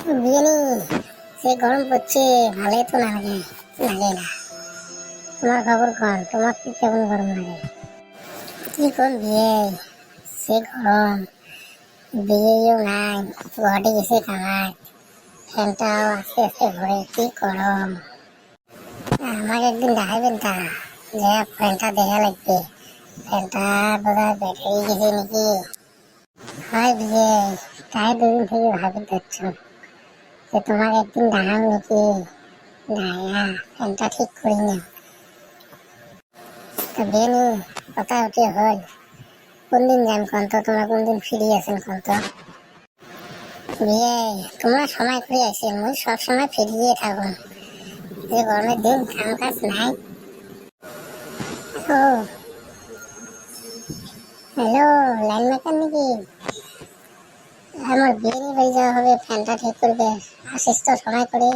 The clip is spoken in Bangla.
বিয়ে সে গরম পড়ছে, ভালোই তো লাগে লাগে না। তোমার খবর কন, তোমার কি কেমন গরম লাগে? কি কোন বিয়ে, সে গরম, বিয়েও নাই, ঘটে গেছে কামাক, ফ্যানটাও আস্তে আস্তে ঘুরে, কি গরম। আমাকে একদিন দেখাইবেন তা, যে ফ্যানটা দেখা লাগবে, ফ্যানটা বোধহয় ব্যাটারি গেছে নাকি। হয় বিয়ে, তাই দুদিন থেকে ভাবি যাচ্ছ যে তোমাকে একদিন দেখাও নাকি, না ফ্যানটা ঠিক করি না। তা বিয়ে নিয়ে কথা উঠে হল, কোন দিন যান কোন তো, তোমরা কোন দিন ফ্রি আছেন কোন তো? বিয়ে তোমরা সময় করে আসেন, মুই সব সময় ফিরিয়ে থাকুন, যে গরমের দিন কাম কাজ নাই। ও হ্যালো, লাইন মেকার নাকি? আমার বিয়ে নিয়ে বাড়ি যাওয়া হবে, ফ্যানটা ঠিক করবে, আসিস তো সময় করে।